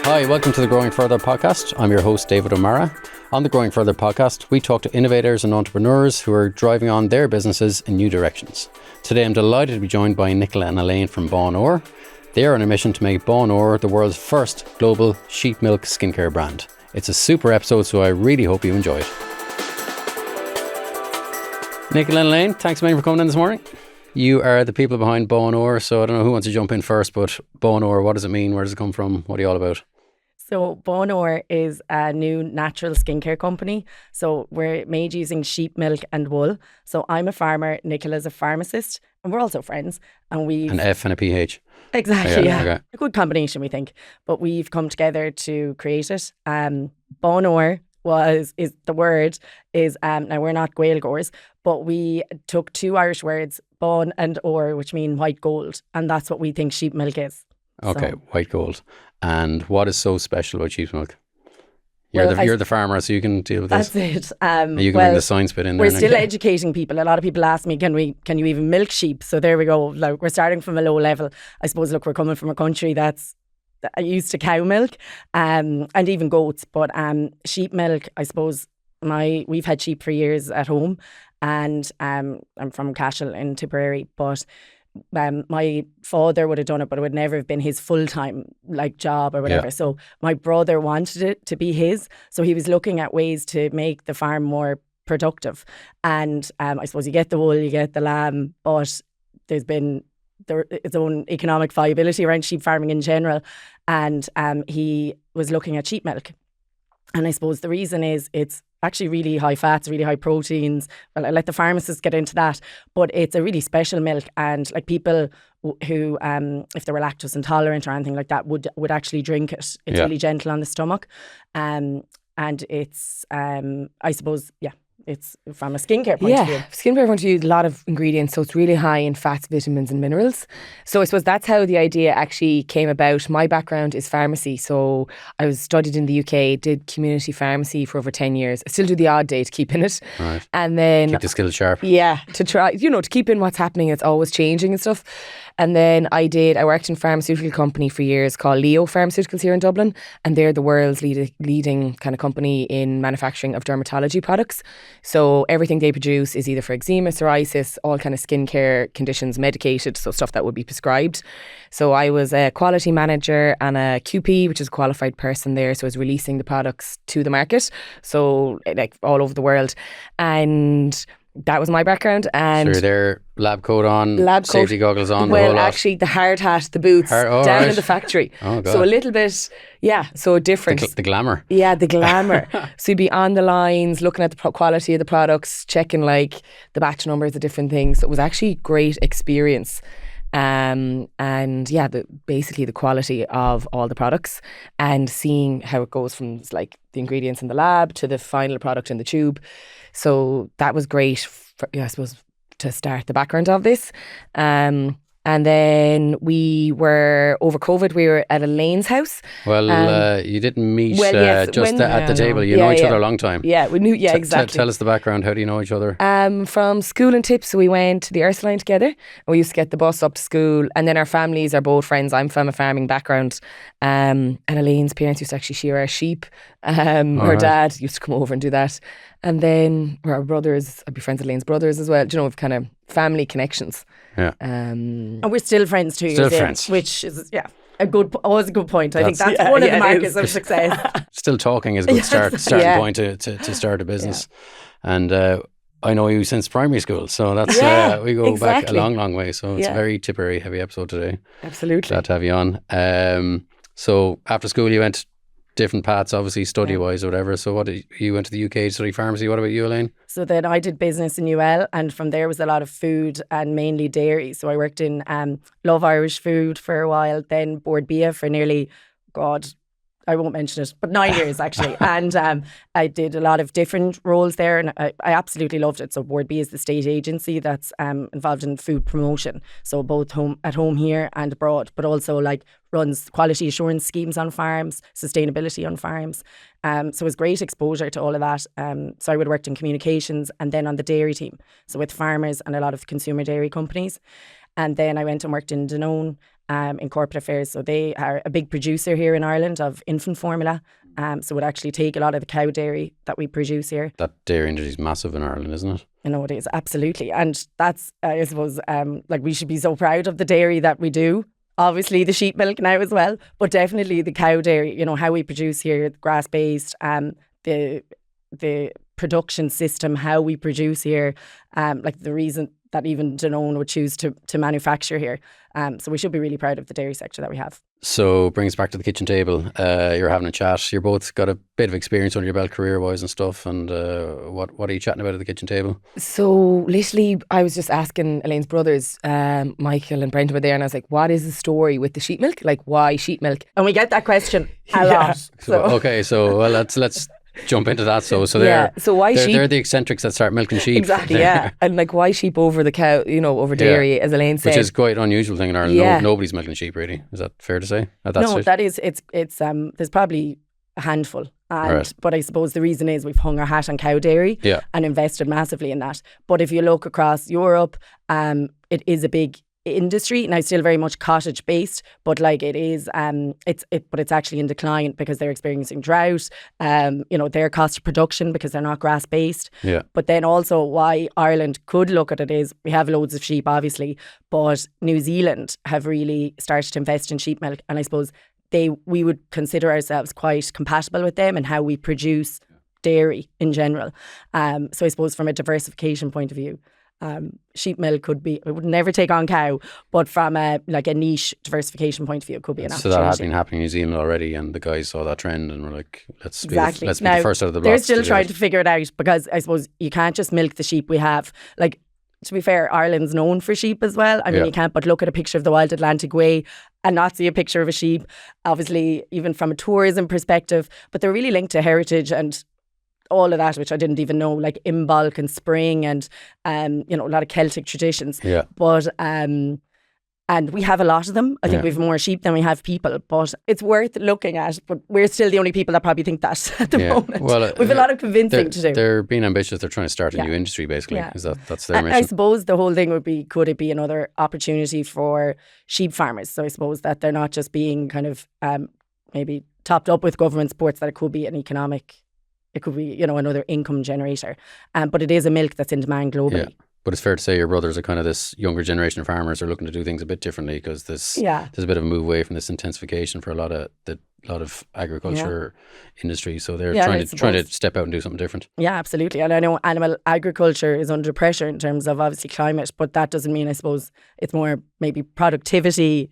Hi, welcome to the Growing Further podcast. I'm your host, David O'Mara. On the Growing Further podcast, we talk to innovators and entrepreneurs who are driving on their businesses in new directions. Today, I'm delighted to be joined by Nicola and Elaine from Banór. They are on a mission to make Banór the world's first global sheep milk skincare brand. It's a super episode, so I really hope you enjoy it. Nicola and Elaine, thanks a million for coming in this morning. You are the people behind Banór, so I don't know who wants to jump in first, but Banór, what does it mean? Where does it come from? What are you all about? So Banór is a new natural skincare company. So we're made using sheep milk and wool. So I'm a farmer, Nicola's a pharmacist, and we're also friends. And we've An F and a PH. Exactly, yeah. Okay. A good combination, we think. But we've come together to create it. Banór is the word is now we're not Gaeilgeoirs, but we took two Irish words, Ban and Or, which mean white gold, and that's what we think sheep milk is. Okay, So, white gold. And what is so special about sheep's milk? Well, You're the farmer, so you can deal with this. that's it. You can bring the science bit in there. We're now. still educating people. A lot of people ask me, can you even milk sheep? So there we go. Like, we're starting from a low level. I suppose, look, we're coming from a country that's used to cow milk and even goats. But sheep milk, I suppose, we've had sheep for years at home, and I'm from Cashel in Tipperary, but my father would have done it, but it would never have been his full-time job or whatever. Yeah. So my brother wanted it to be his. So he was looking at ways to make the farm more productive. And I suppose you get the wool, you get the lamb, but there's been its own economic viability around sheep farming in general. And he was looking at sheep milk. And I suppose the reason is it's actually really high fats, really high proteins. Well, I let the pharmacists get into that, but it's a really special milk, and people who, if they were lactose intolerant or anything like that, would actually drink it. It's really gentle on the stomach, and it's I suppose it's from a skincare point of view. Skincare point of view, a lot of ingredients, so it's really high in fats, vitamins and minerals. So I suppose that's how the idea actually came about. My background is pharmacy, so I was studied in the UK, did community pharmacy for over 10 years. I still do the odd day to keep in it. Right. And then Keep the skills sharp. Yeah, to try, to keep in what's happening. It's always changing and stuff. And then I worked in a pharmaceutical company for years called Leo Pharmaceuticals here in Dublin, and they're the world's leading kind of company in manufacturing of dermatology products. So everything they produce is either for eczema, psoriasis, all kind of skincare conditions, medicated, so stuff that would be prescribed. So I was a quality manager and a QP, which is a qualified person there. So I was releasing the products to the market, so all over the world. And that was my background. And So you're there, lab coat on, safety goggles on, the well, whole lot. actually, the hard hat, the boots, down right. in the factory. Oh, God. So a little bit, so different. The glamour. Yeah, the glamour. So you'd be on the lines, looking at the quality of the products, checking the batch numbers of different things. So it was actually a great experience. Basically the quality of all the products and seeing how it goes from the ingredients in the lab to the final product in the tube. So that was great, I suppose, to start the background of this. And then over COVID, we were at Elaine's house. Well, you didn't meet yes, at the table. You know each other a long time. Yeah, we knew, exactly. Tell us the background. How do you know each other? From school and tips, we went to the Ursuline together, and we used to get the bus up to school. And then our families are both friends. I'm from a farming background, and Elaine's parents used to actually shear our sheep. Her dad used to come over and do that. And then our brothers, I'd be friends with Elaine's brothers as well. We've kind of family connections. Yeah. And we're still friends 2 years Still in, friends. which is always a good point. I think that's one of the markers of success. Still talking is a good starting point to start a business. Yeah. And I know you since primary school, so that's we go back a long way. So it's a very Tipperary heavy episode today. Absolutely. Glad to have you on. So after school you went different paths, obviously study-wise or whatever. So you went to the UK to study pharmacy. What about you, Elaine? So then I did business in UL, and from there was a lot of food and mainly dairy. So I worked in Love Irish Food for a while, then Board Bia for nearly, I won't mention it, but 9 years actually. And I did a lot of different roles there, and I absolutely loved it. So Board B is the state agency that's involved in food promotion. So both at home here and abroad, but also runs quality assurance schemes on farms, sustainability on farms. So it was great exposure to all of that. So I would have worked in communications and then on the dairy team. So with farmers and a lot of consumer dairy companies. And then I went and worked in Danone in corporate affairs. So they are a big producer here in Ireland of infant formula. So would actually take a lot of the cow dairy that we produce here. That dairy industry is massive in Ireland, isn't it? You know, it is, absolutely. And that's, I suppose, like we should be so proud of the dairy that we do. Obviously the sheep milk now as well, but definitely the cow dairy, you know, how we produce here, grass-based, the production system, how we produce here, like the reason that even Danone would choose to manufacture here. So we should be really proud of the dairy sector that we have. So bring us back to the kitchen table. You're having a chat. You're both got a bit of experience under your belt career-wise and stuff. And what are you chatting about at the kitchen table? So literally, I was just asking Elaine's brothers, Michael and Brendan were there, and I was like, what is the story with the sheep milk? Like, why sheep milk? And we get that question a lot. So okay, so well, let's jump into that. So so why sheep? They're the eccentrics that start milking sheep. Exactly, yeah. And like, why sheep over the cow, you know, over dairy, as Elaine said. Which is quite an unusual thing in Ireland. Yeah. Nobody's milking sheep, really. Is that fair to say? At that stage? That is, it's there's probably a handful. Right. But I suppose the reason is we've hung our hat on cow dairy and invested massively in that. But if you look across Europe, it is a big industry now, still very much cottage based, but like it is but it's actually in decline because they're experiencing drought, you know, their cost of production because they're not grass based. But then also why Ireland could look at it is we have loads of sheep obviously, but New Zealand have really started to invest in sheep milk, and I suppose we would consider ourselves quite compatible with them and how we produce dairy in general. So I suppose from a diversification point of view, sheep milk could be, it would never take on cow, but from a niche diversification point of view, it could be an opportunity. So that had been happening in New Zealand already, and the guys saw that trend and were like, let's be exactly. the first out of the block. They're still trying to figure it out, because I suppose you can't just milk the sheep we have. Like, to be fair, Ireland's known for sheep as well. I mean, you can't but look at a picture of the Wild Atlantic Way and not see a picture of a sheep, obviously, even from a tourism perspective, but they're really linked to heritage and all of that, which I didn't even know, like Imbolc and Spring and, you know, a lot of Celtic traditions. But, and we have a lot of them. I think we have more sheep than we have people, but it's worth looking at. But we're still the only people that probably think that at the moment. Well, we have a lot of convincing to do. They're being ambitious. They're trying to start a new industry, basically. That's their mission? I suppose the whole thing would be, could it be another opportunity for sheep farmers? So I suppose that they're not just being kind of maybe topped up with government supports, that it could be an economic, it could be, you know, another income generator. But it is a milk that's in demand globally. But it's fair to say your brothers are kind of this younger generation of farmers are looking to do things a bit differently, because there's a bit of a move away from this intensification for a lot of agriculture industry. So they're trying to step out and do something different. Yeah, absolutely. And I know animal agriculture is under pressure in terms of obviously climate, but that doesn't mean, I suppose, it's more maybe productivity,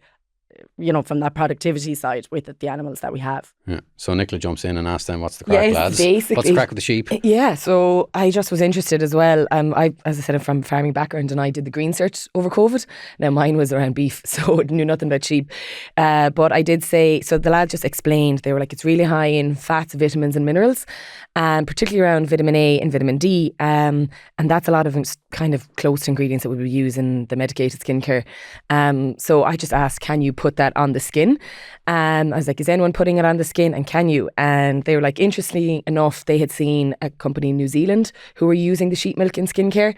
you know, from that productivity side with the animals that we have. So Nicola jumps in and asks them, what's the crack, lads? Basically, what's the crack with the sheep? Yeah, so I just was interested as well. I, as I said, I'm from a farming background, and I did the green cert over COVID. Now mine was around beef, so I knew nothing about sheep. But I did say, so the lads just explained, they were like, it's really high in fats, vitamins and minerals, particularly around vitamin A and vitamin D. And that's a lot of kind of close to ingredients that we would use in the medicated skincare. So I just asked, can you put that on the skin? I was like, is anyone putting it on the skin, and can you? And they were like, interestingly enough, they had seen a company in New Zealand who were using the sheep milk in skincare.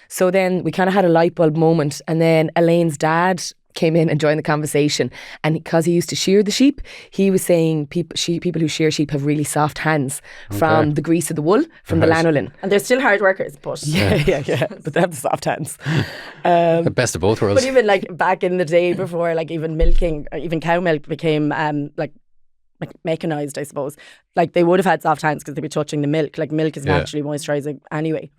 So then we kind of had a light bulb moment, and then Elaine's dad came in and joined the conversation, and because he used to shear the sheep, he was saying people who shear sheep have really soft hands from the grease of the wool, from the lanolin, and they're still hard workers, but but they have the soft hands. The best of both worlds. But even like back in the day, before like even milking, even cow milk became like mechanized, I suppose, like they would have had soft hands because they'd be touching the milk. Like milk is naturally moisturizing anyway.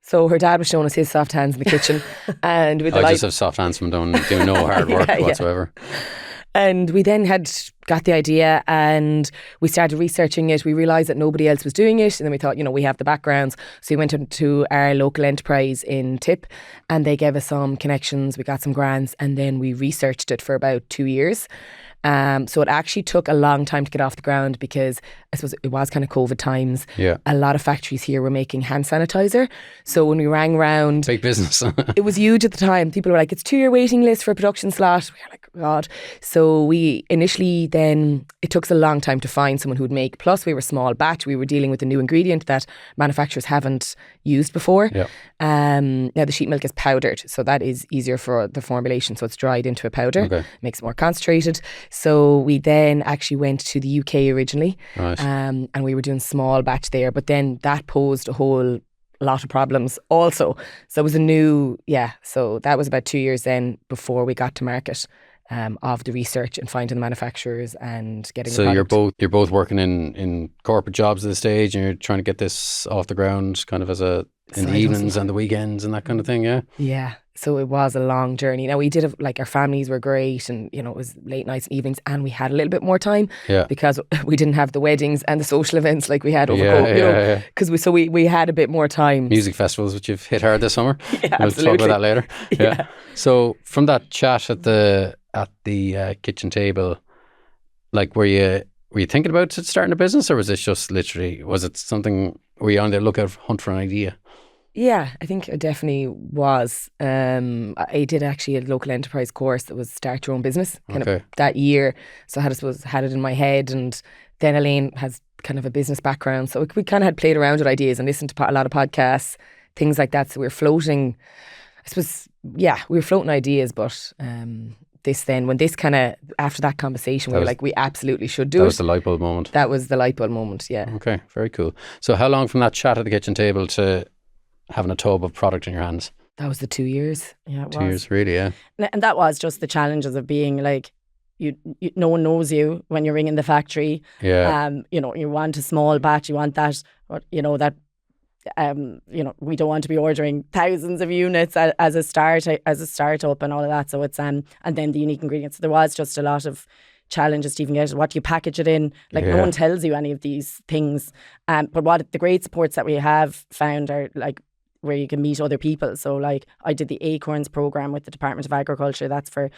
So her dad was showing us his soft hands in the kitchen, and with I just have soft hands from doing no hard work whatsoever. And we then got the idea, and we started researching it. We realised that nobody else was doing it, and then we thought, you know, we have the backgrounds. So we went into our local enterprise in Tip, and they gave us some connections. We got some grants, and then we researched it for about 2 years. So it actually took a long time to get off the ground, because I suppose it was kind of COVID times. A lot of factories here were making hand sanitizer. So when we rang round, big business. it was huge at the time. People were like, it's 2-year waiting list for a production slot. We were like, God. So we initially then, it took us a long time to find someone who would make, plus we were small batch, we were dealing with a new ingredient that manufacturers haven't used before. Yeah. Now the sheep milk is powdered, so that is easier for the formulation, so it's dried into a powder, Okay. makes it more concentrated. So we then actually went to the UK originally, Right. and we were doing small batch there, but then that posed a whole lot of problems also. So it was so that was about 2 years then before we got to market. Of the research and finding the manufacturers and getting So the product. you're both working in corporate jobs at this stage, and you're trying to get this off the ground kind of in the Side evenings hustle. and the weekends and that kind of thing, yeah? Yeah, so it was a long journey. Now we did have, like, our families were great, and you know, it was late nights and evenings, and we had a little bit more time Yeah. because we didn't have the weddings and the social events like we had over Yeah, COVID, yeah. because we had a bit more time. Music festivals, which you've hit hard this summer. Yeah, We'll absolutely. talk about that later. Yeah. So from that chat at the kitchen table, like, were you thinking about starting a business, or was it just literally, was it something, were you on the lookout, hunt for an idea? Yeah, I think it definitely was. I did actually a local enterprise course that was start your own business kind of that year. So I had it in my head, and then Elaine has kind of a business background. So we kind of had played around with ideas and listened to a lot of podcasts, things like that. So we were floating, I suppose, we were floating ideas, but after that conversation, we were like, we absolutely should do it. That was the light bulb moment. That was the light bulb moment, yeah. Okay, very cool. So how long from that chat at the kitchen table to having a tub of product in your hands? That was the 2 years. Yeah, it 2 was. years, really, yeah. And that was just the challenges of being like, you no one knows you when you're ringing the factory. Yeah. You want a small batch, you want that, we don't want to be ordering thousands of units as a startup and all of that. So it's and then the unique ingredients. So there was just a lot of challenges to even get it. What do you package it in? Like, no one tells you any of these things. But what the great supports that we have found are like where you can meet other people. So like I did the Acorns program with the Department of Agriculture. That's for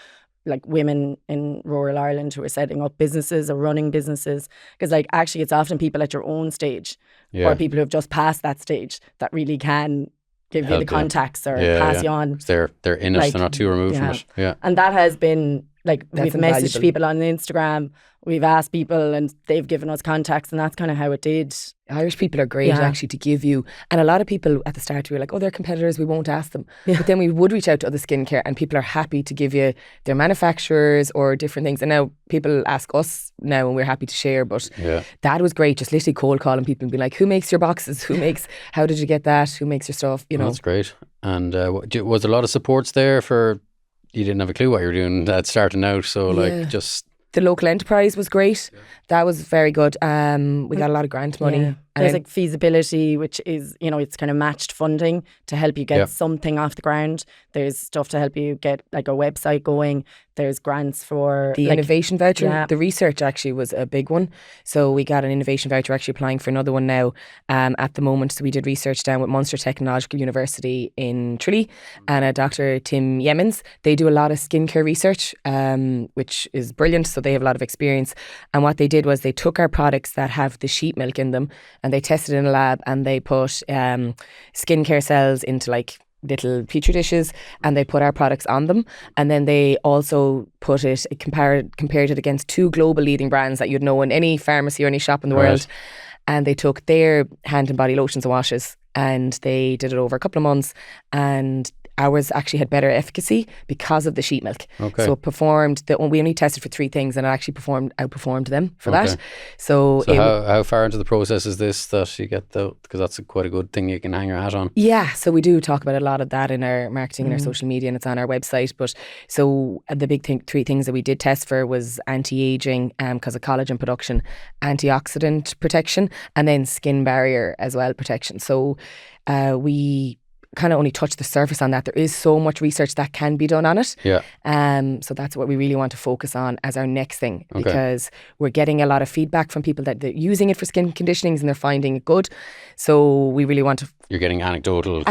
like women in rural Ireland who are setting up businesses or running businesses, because like actually it's often people at your own stage or people who have just passed that stage that really can give you the contacts or pass you on. They're in it, Like, they're not too removed from it. Yeah. And that has been like, That's we've messaged invaluable. people on Instagram, we've asked people and they've given us contacts, and that's kind of how it did. Irish people are great actually to give you, and a lot of people at the start were like, oh, they're competitors, we won't ask them. But then we would reach out to other skincare, and people are happy to give you their manufacturers or different things. And now people ask us now, and we're happy to share. But that was great, just literally cold calling people and being like, who makes your boxes? How did you get that? Who makes your stuff? You know, That's great. And was there a lot of supports there for, you didn't have a clue what you were doing starting out, so like just... The local enterprise was great. That was very good. We got a lot of grant money. Yeah. There's like feasibility, which is, it's kind of matched funding to help you get something off the ground. There's stuff to help you get like a website going. There's grants for the like, innovation voucher. Yeah. The research actually was a big one. So we got an innovation voucher, actually applying for another one now at the moment. So we did research down with Munster Technological University in Tralee and Dr. Tim Yemens. They do a lot of skincare research, which is brilliant. So they have a lot of experience. And what they did was they took our products that have the sheep milk in them, and they tested in a lab, and they put skincare cells into like little petri dishes, and they put our products on them, and then they also compared it against 2 global leading brands that you'd know in any pharmacy or any shop in the world, and they took their hand and body lotions and washes, and they did it over a couple of months, and ours actually had better efficacy because of the sheep milk. Okay. So it performed, we only tested for 3 things, and it actually outperformed them for that. So how far into the process is this that you get because that's quite a good thing you can hang your hat on? Yeah, so we do talk about a lot of that in our marketing and our social media, and it's on our website. But so the big 3 things that we did test for was anti-aging, because of collagen production, antioxidant protection, and then skin barrier as well protection. So we kind of only touch the surface on that. There is so much research that can be done on it. Yeah. So that's what we really want to focus on as our next thing, because we're getting a lot of feedback from people that they're using it for skin conditionings and they're finding it good. So we really want to... You're getting anecdotal,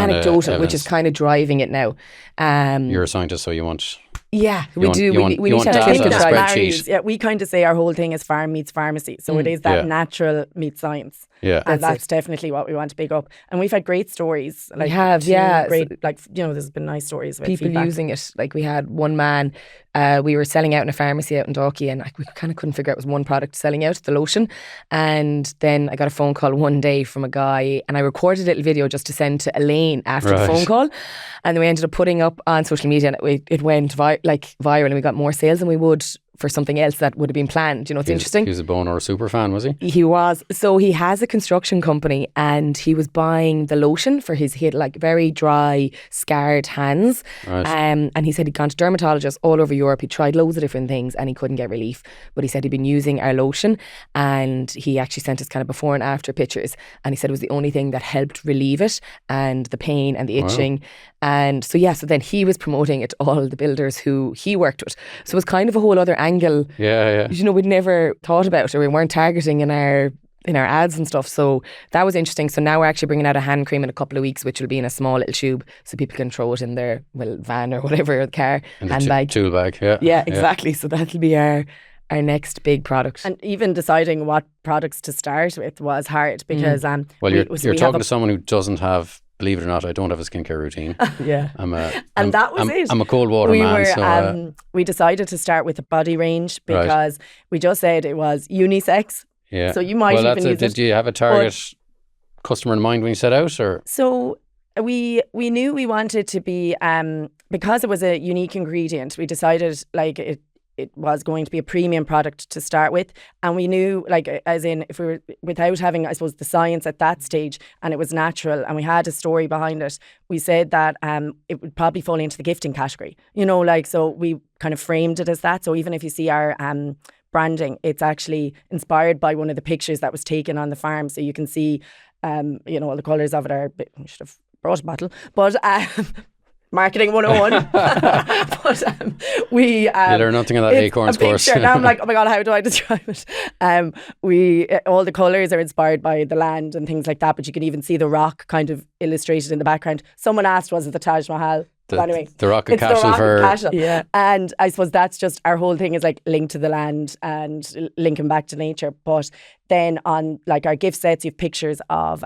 which is kind of driving it now. You're a scientist, so you want... Yeah, we want- do. you We want- need you to want have data clinical on a trials. spreadsheet. Yeah, we kind of say our whole thing is farm meets pharmacy. So it is that natural meets science. Yeah. And That's that's definitely what we want to pick up. And we've had great stories. Like, have, two yeah. Great, there's been nice stories about People feedback. using it. Like we had one man We were selling out in a pharmacy out in Dalkey, and we kind of couldn't figure out, it was one product selling out, the lotion. And then I got a phone call one day from a guy, and I recorded a little video just to send to Elaine after the phone call. And then we ended up putting up on social media, and it went viral, and we got more sales than we would for something else that would have been planned. You know, it's interesting. He was a Banór super fan, was he? He was. So he has a construction company, and he was buying the lotion for he had like very dry, scarred hands. Right. And he said he'd gone to dermatologists all over Europe. He tried loads of different things and he couldn't get relief. But he said he'd been using our lotion, and he actually sent us kind of before and after pictures. And he said it was the only thing that helped relieve it and the pain and the itching. Wow. And so then he was promoting it to all the builders who he worked with. So it was kind of a whole other angle. Yeah. You know, we'd never thought about, or we weren't targeting in our ads and stuff. So that was interesting. So now we're actually bringing out a hand cream in a couple of weeks, which will be in a small little tube, so people can throw it in their van or whatever, car, handbag. Tool bag, yeah. Yeah, exactly. Yeah. So that'll be our next big product. And even deciding what products to start with was hard because you're talking to someone who doesn't have, believe it or not, I don't have a skincare routine. Yeah. That was it. I'm a cold water man. We decided to start with the body range because we just said it was unisex. Yeah. So you might even use it. Did you have a target customer in mind when you set out, or? So we knew we wanted to be, because it was a unique ingredient, we decided like it was going to be a premium product to start with. And we knew, like, as in, if we were, without having, I suppose, the science at that stage, and it was natural and we had a story behind it, we said that it would probably fall into the gifting category. You know, like, so we kind of framed it as that. So even if you see our branding, it's actually inspired by one of the pictures that was taken on the farm. So you can see, you know, all the colours of it are, we should have brought a bottle, but Marketing 101. But we... you learn nothing on that Acorns course. Now I'm like, oh my God, how do I describe it? All the colours are inspired by the land and things like that, but you can even see the rock kind of illustrated in the background. Someone asked, was it the Taj Mahal? Anyway, the Rock of it's Cashel the Rock for... of Cashel. Yeah. And I suppose that's just, our whole thing is like linked to the land and linking back to nature. But then on like our gift sets, you have pictures of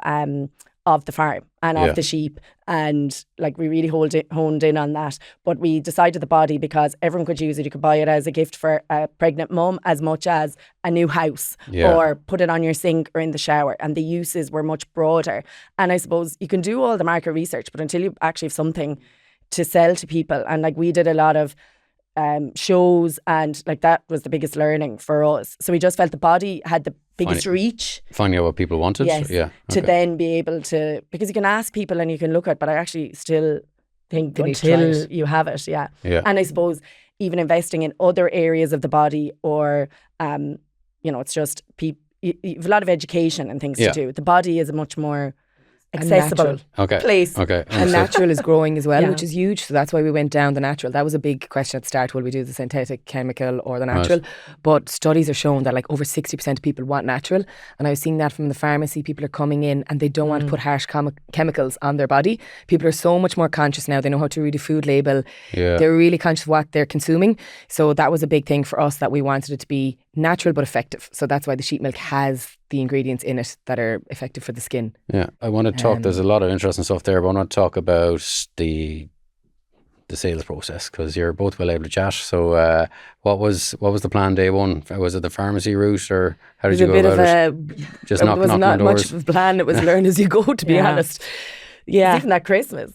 the farm and of the sheep, and like we really honed in on that. But we decided the body because everyone could use it. You could buy it as a gift for a pregnant mum as much as a new house, or put it on your sink or in the shower, and the uses were much broader. And I suppose you can do all the market research, but until you actually have something to sell to people, and like we did a lot of shows, and like that was the biggest learning for us. So we just felt the body had the biggest reach. Finding out what people wanted. Yes. Yeah. To then be able to, because you can ask people and you can look at, but I actually still think until you have it. Yeah. And I suppose even investing in other areas of the body, or you know, it's just you have a lot of education and things to do. The body is a much more accessible place. Okay. And natural is growing as well, which is huge. So that's why we went down the natural. That was a big question at the start. Will we do the synthetic, chemical, or the natural? Right. But studies are showing that like over 60% of people want natural. And I was seeing that from the pharmacy. People are coming in and they don't want to put harsh chemicals on their body. People are so much more conscious now. They know how to read a food label. Yeah. They're really conscious of what they're consuming. So that was a big thing for us, that we wanted it to be natural but effective. So that's why the sheep milk has the ingredients in it that are effective for the skin. Yeah, I want to talk, there's a lot of interesting stuff there, but I want to talk about the sales process, because you're both well able to chat. So what was the plan day one? Was it the pharmacy route, or how did you go about it? Just knocking on doors? It was not much of a plan. It was learn as you go, to be honest. Yeah. Even that Christmas,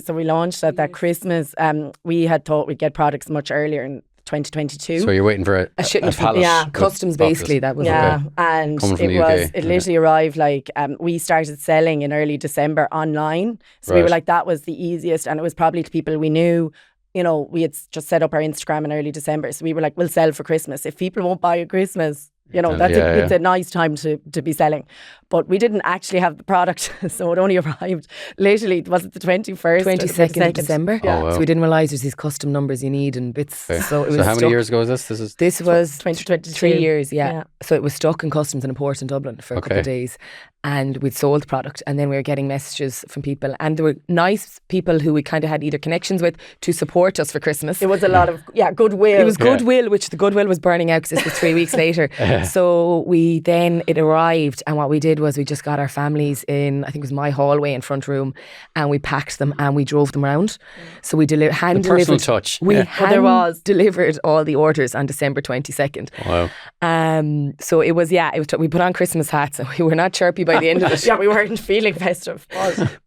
so we launched at that Christmas. We had thought we'd get products much earlier in 2022. So you're waiting for a shipment, pallet, customs basically. That was and it literally arrived like we started selling in early December online. So we were like, that was the easiest, and it was probably to people we knew. You know, we had just set up our Instagram in early December, so we were like, we'll sell for Christmas. If people won't buy at Christmas, you know, it's a nice time to be selling. But we didn't actually have the product, so it only arrived literally, was it the 21st? 22nd of December. Yeah. Oh, wow. So we didn't realise there's these custom numbers you need and bits. Okay. So it was how many years ago was this? This was 2022. 3 years, So it was stuck in customs and import in Dublin for a couple of days. and we'd sold the product, and then we were getting messages from people, and there were nice people who we kind of had either connections with to support us for Christmas. It was a lot of goodwill. It was goodwill, which the goodwill was burning out because this was 3 weeks later. So it arrived, and what we did was we just got our families in, I think it was my hallway and front room, and we packed them and we drove them around. So we hand delivered. Personal touch. We hand delivered all the orders on December 22nd. Wow. So it was we put on Christmas hats, and we were not chirpy by the end of it. Yeah, we weren't feeling festive.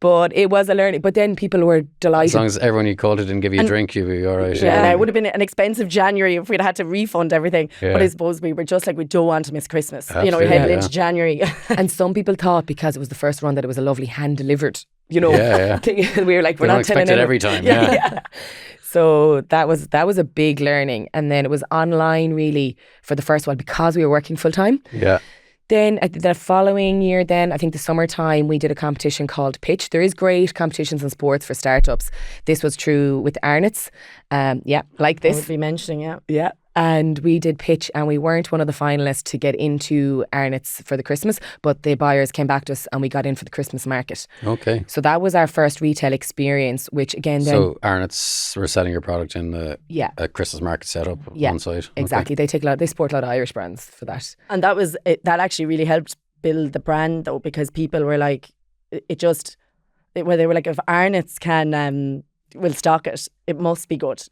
But it was a learning. But then people were delighted. As long as everyone you called it didn't give you a drink, you'd be all right. Yeah, it would have been an expensive January if we'd had to refund everything. Yeah. But I suppose we were just like, we don't want to miss Christmas. Absolutely, we headed into January. And some people thought because it was the first run that it was a lovely hand-delivered, thing. We were like, we're not telling it every time. Yeah. So that was a big learning. And then it was online really for the first one because we were working full-time. Yeah. Then the following year, I think the summertime, we did a competition called Pitch. There is great competitions in sports for startups. This was true with Arnott's. Like this. I would be mentioning, Yeah. And we did Pitch, and we weren't one of the finalists to get into Arnott's for the Christmas, but the buyers came back to us and we got in for the Christmas market. Okay. So that was our first retail experience, which again then... So Arnott's were selling your product in a Christmas market setup on site. Exactly. Okay. They support a lot of Irish brands for that. And that actually really helped build the brand though, because people were like, they were like, if Arnott's can... will stock it, it must be good,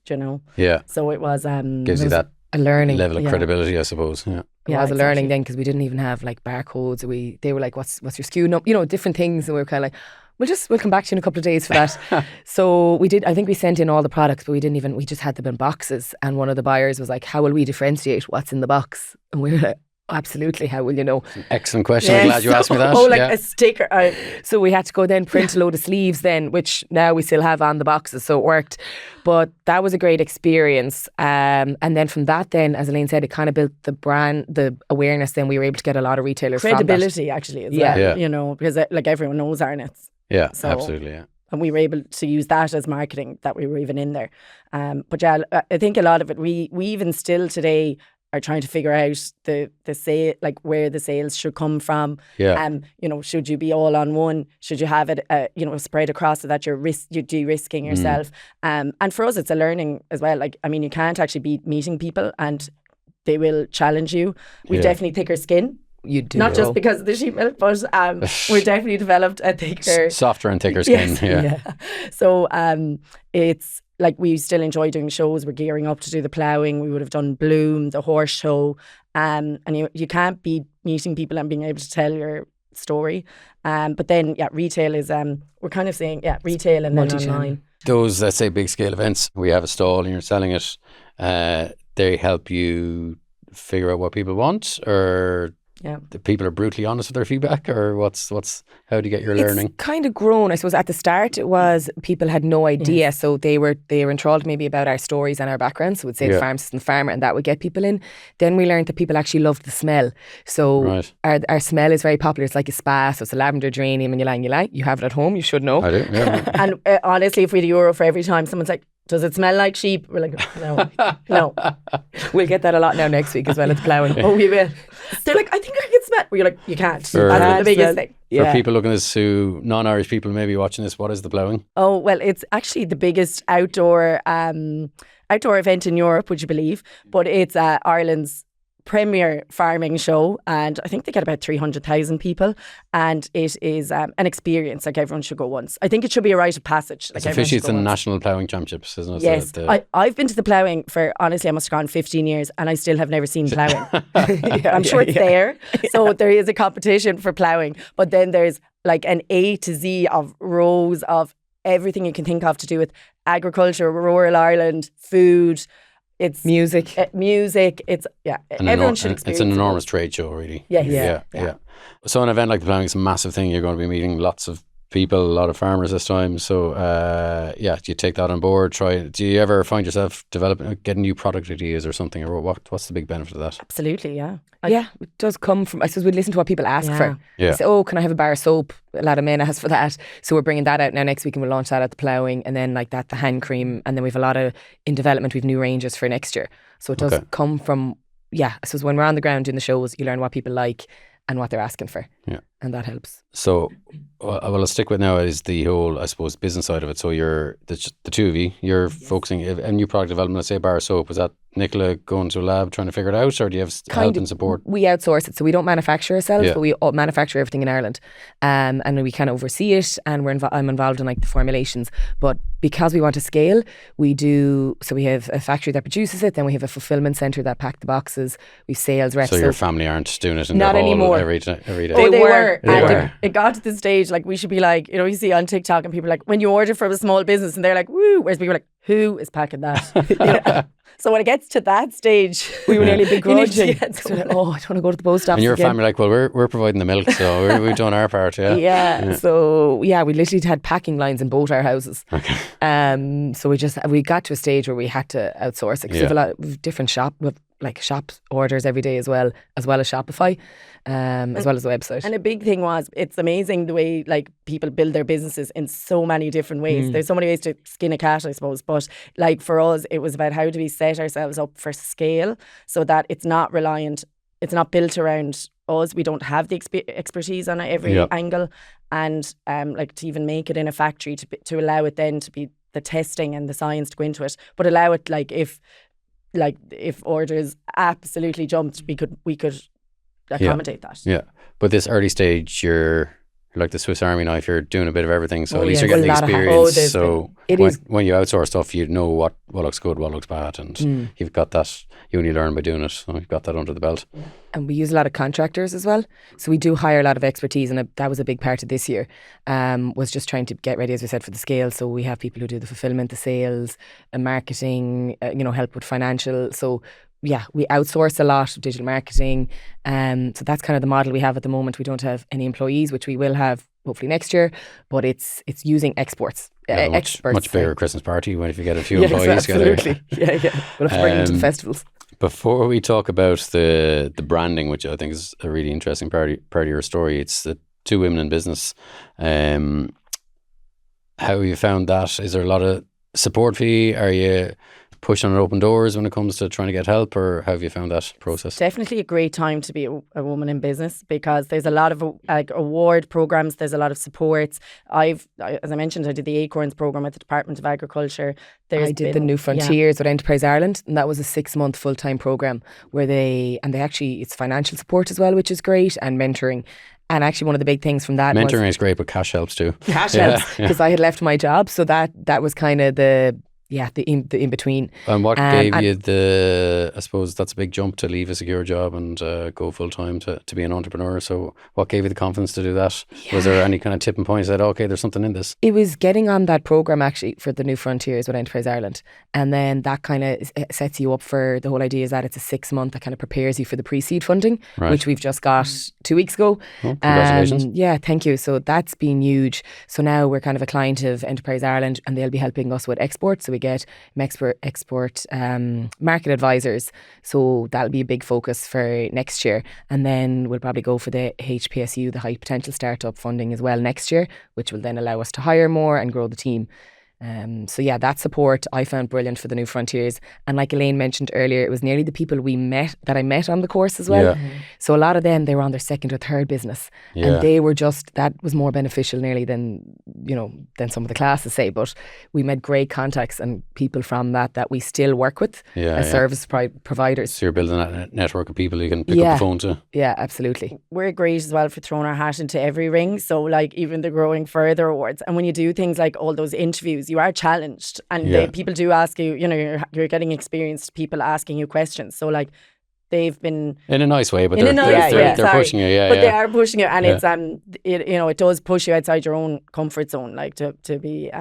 Yeah. So it was gives you that a learning level of credibility, I suppose. Yeah. It was a learning then, because we didn't even have like barcodes. They were like, what's your SKU number? Different things, and we were kind of like, we'll come back to you in a couple of days for that. So we did. I think we sent in all the products, but we just had them in boxes. And one of the buyers was like, how will we differentiate what's in the box? And we were like, absolutely, how will you know? Excellent question. I'm glad you asked me that. A sticker. So we had to go then print a load of sleeves then, which now we still have on the boxes, so it worked. But that was a great experience. And then from that then, as Elaine said, it kind of built the brand, the awareness. Then we were able to get a lot of retailers credibility from that. Actually as well, because like everyone knows Arnott's. Yeah, absolutely, yeah. And we were able to use that as marketing, that we were even in there. But yeah, I think a lot of it, we even still today are trying to figure out the sale, like where the sales should come from. Yeah. Should you be all on one? Should you have it, spread across so that you're de-risking yourself? And for us, it's a learning as well. Like, I mean, you can't actually be meeting people and they will challenge you. We've definitely thicker skin. You do. Not just because of the sheep milk, but we're definitely developed a thicker... Softer and thicker skin, yeah. So it's... Like, we still enjoy doing shows. We're gearing up to do the ploughing. We would have done Bloom, the horse show. And you can't be meeting people and being able to tell your story. But then, retail is, we're kind of saying, retail and then online. Those, let's say, big scale events, we have a stall and you're selling it, they help you figure out what people want, or... Yeah. The people are brutally honest with their feedback, or how do you get your learning? It's kind of grown. I suppose at the start it was people had no idea, so they were enthralled maybe about our stories and our backgrounds. So we'd say the pharmacist and farmer, and that would get people in. Then we learned that people actually loved the smell. So our smell is very popular. It's like a spa, so it's a lavender, geranium, and ylang ylang. You have it at home. You should know. I do. Yeah. And honestly, if we had €1 for every time someone's like, does it smell like sheep? We're like, no. We'll get that a lot now next week as well. It's ploughing. Oh, we will. They're like, I think I can smell. We're like, you can't. That's the biggest thing. For people looking at this who, non-Irish people maybe watching this, what is the ploughing? Oh, well, it's actually the biggest outdoor event in Europe, would you believe? But it's Ireland's premier farming show, and I think they get about 300,000 people, and it is an experience. Like, everyone should go once. I think it should be a rite of passage. Like, officially it's the National Ploughing Championships, isn't it? Yes. I've been to the ploughing for, honestly, I must have gone 15 years and I still have never seen ploughing. I'm sure it's there. So there is a competition for ploughing, but then there's like an A to Z of rows of everything you can think of to do with agriculture, rural Ireland, food. It's music. It's everyone should experience. It's an enormous trade show, really. Yes. Yeah. So an event like the ploughing is a massive thing. You're going to be meeting lots of people, a lot of farmers this time. So do you take that on board? Do you ever find yourself getting new product ideas or something, or what's the big benefit of that? Absolutely, yeah. It does come from, I suppose we listen to what people ask for. Yeah. Say, can I have a bar of soap? A lot of men ask for that. So we're bringing that out now next week, and we'll launch that at the ploughing, and then like that, the hand cream, and then we've a lot of, in development, we've new ranges for next year. So it does come from, I suppose when we're on the ground doing the shows, you learn what people like and what they're asking for. Yeah. and that helps. So, what I'll stick with now is the whole, I suppose, business side of it. So you're the two of you. You're focusing a new product development. Let's say bar of soap. Was that Nicola going to a lab trying to figure it out, or do you have help and support? We outsource it, so we don't manufacture ourselves, Yeah. but we manufacture everything in Ireland, and we kind of oversee it. And I'm involved in like the formulations. But because we want to scale, we do. So we have a factory that produces it. Then we have a fulfillment center that pack the boxes. We've sales reps. So your family aren't doing it in Not their hall anymore. every day. Oh, they were. They And were. It got to the stage like we should be like, you know, you see on TikTok and people are like, when you order from a small business and they're like, woo, whereas people are like, who is packing that? You know? So when it gets to that stage, We were nearly begrudging. You need to get So we're like, oh, I don't want to go to the post office And your again. family like, well, we're providing the milk, so we've done our part. Yeah. Yeah. So yeah, we literally had packing lines in both our houses. Okay. So we got to a stage where we had to outsource it because we have a lot of different shop orders every day as well as Shopify, as well as the website. And a big thing was, it's amazing the way like people build their businesses in so many different ways. There's so many ways to skin a cat, I suppose. But like for us, it was about how do we set ourselves up for scale so that it's not built around us. We don't have the expertise on every angle, and like to even make it in a factory to allow it then to be the testing and the science to go into it, but allow it like if orders absolutely jumped, we could accommodate that. Yeah. But this early stage, you're like the Swiss Army knife, you're doing a bit of everything. So at least yeah. you're getting the A lot of experience. So It is. when you outsource stuff, you know what looks good, what looks bad. And you've got that, you only learn by doing it. So you've got that under the belt. And we use a lot of contractors as well. So we do hire a lot of expertise, and that was a big part of this year, was just trying to get ready, as we said, for the scale. So we have people who do the fulfillment, the sales, marketing, help with financial. So yeah, we outsource a lot of digital marketing. So that's kind of the model we have at the moment. We don't have any employees, which we will have hopefully next year, but it's using exports. Experts. Much bigger Christmas party if you get a few Yes, employees together. absolutely. Yeah. We'll have to bring them to the festivals. Before we talk about the branding, which I think is a really interesting part of your story, it's the two women in business. How have you found that? Is there a lot of support for you? Are you pushing on open doors when it comes to trying to get help, or how have you found that process? Definitely a great time to be a woman in business because there's a lot of award programs, there's a lot of supports. As I mentioned, I did the Acorns program at the Department of Agriculture. I did the New Frontiers with Enterprise Ireland, and that was a 6-month full-time program where they actually, it's financial support as well, which is great, and mentoring. And actually, one of the big things from that mentoring is great, but cash helps too. Cash helps because I had left my job, so that was kind of the in between. And what gave you I suppose that's a big jump to leave a secure job and go full time to be an entrepreneur. So what gave you the confidence to do that? Yeah. Was there any kind of tipping point that, okay, there's something in this? It was getting on that program actually for the New Frontiers with Enterprise Ireland. And then that kind of sets you up for the whole idea is that it's a 6-month that kind of prepares you for the pre-seed funding, right, which we've just got 2 weeks ago. Oh, congratulations. Yeah, thank you. So that's been huge. So now we're kind of a client of Enterprise Ireland, and they'll be helping us with export. So we get export market advisors. So that'll be a big focus for next year. And then we'll probably go for the HPSU, the High Potential Startup funding as well next year, which will then allow us to hire more and grow the team. So yeah, that support I found brilliant for the New Frontiers. And like Elaine mentioned earlier, it was nearly the people I met on the course as well. Yeah. So a lot of them, they were on their second or third business. Yeah. And they were that was more beneficial nearly than some of the classes say. But we made great contacts and people from that we still work with as service providers. So you're building that network of people you can pick up the phone to. Yeah, absolutely. We're great as well for throwing our hat into every ring. So like even the Growing Further Awards. And when you do things like all those interviews, you are challenged, and people do ask you. You're getting experienced people asking you questions. So like they've been in a nice way, but they're pushing you. But they are pushing you, and it's it does push you outside your own comfort zone, like to be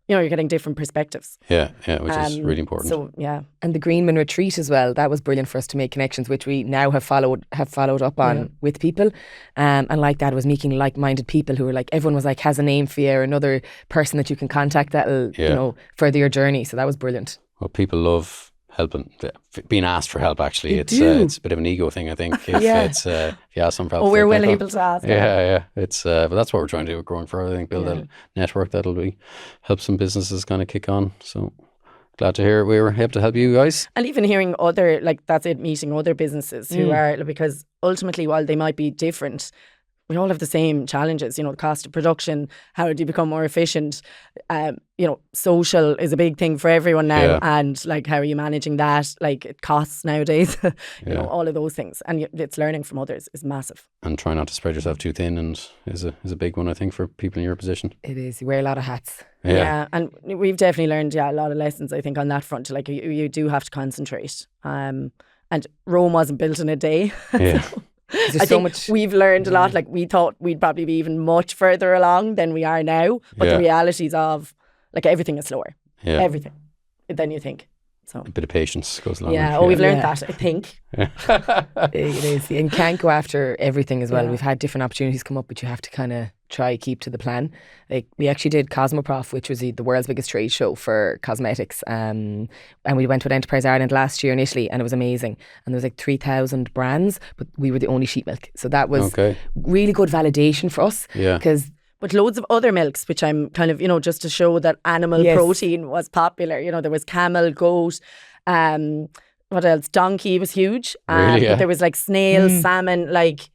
you're getting different perspectives. Yeah, which is really important. So yeah, and the Greenman Retreat as well. That was brilliant for us to make connections, which we now have followed up on with people. And like that was meeting like-minded people who were like, everyone was like has a name for you or another person that you can contact that'll further your journey. So that was brilliant. Well, people love helping, being asked for help. Actually, it's a bit of an ego thing, I think. If you ask them for help, we're well able to ask. Yeah. It's but that's what we're trying to do with Growing Further. I think build a network that'll help some businesses kind of kick on. So glad to hear we were able to help you guys. And even hearing meeting other businesses who are, because ultimately while they might be different, we all have the same challenges, the cost of production, how do you become more efficient? Social is a big thing for everyone now. Yeah. And like, how are you managing that? Like, it costs nowadays, all of those things. And it's learning from others is massive. And try not to spread yourself too thin and is a big one, I think, for people in your position. It is. You wear a lot of hats. Yeah. And we've definitely learned, a lot of lessons, I think, on that front. Like, you do have to concentrate. And Rome wasn't built in a day. Yeah. I think we've learned a lot. Like, we thought we'd probably be even much further along than we are now. But the realities of, like, everything is slower. Yeah. Everything. Than you think. So A bit of patience goes along. Yeah. We've learned that, I think. It is. And you can't go after everything as well. We've had different opportunities come up, but you have to kind of try keep to the plan. Like, we actually did Cosmoprof, which was the world's biggest trade show for cosmetics, and we went with Enterprise Ireland last year in Italy, and it was amazing. And there was like 3,000 brands, but we were the only sheep milk, so that was really good validation for us. Because but loads of other milks, which I'm kind of, just to show that animal protein was popular. There was camel, goat, what else? Donkey was huge. Really, But there was like snail, salmon, like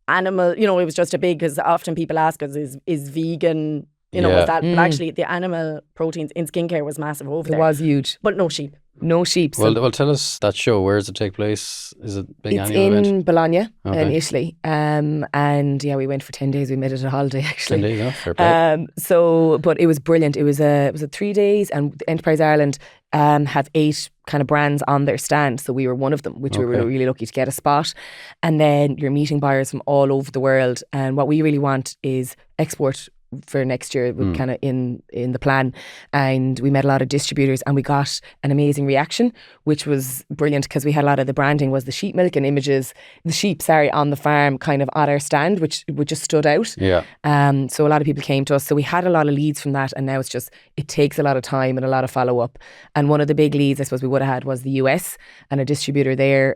animal, it was just a big, because often people ask us, is vegan, was that? But actually the animal proteins in skincare was massive over there. It was huge. But no sheep. No sheep. So. Well, tell us that show. Where does it take place? Is it a big it's annual event? in Bologna in Italy. And we went for 10 days. We made it a holiday, actually. 10 days, fair play. But it was brilliant. It was a 3 days, and Enterprise Ireland have 8 kind of brands on their stand. So we were one of them, which we were really lucky to get a spot. And then you're meeting buyers from all over the world. And what we really want is export for next year, kind of in the plan. And we met a lot of distributors, and we got an amazing reaction, which was brilliant, because we had a lot of the branding was the sheep milk and images, the sheep, on the farm kind of at our stand, which just stood out. So a lot of people came to us. So we had a lot of leads from that, and now it's just, it takes a lot of time and a lot of follow up. And one of the big leads I suppose we would have had was the US and a distributor there.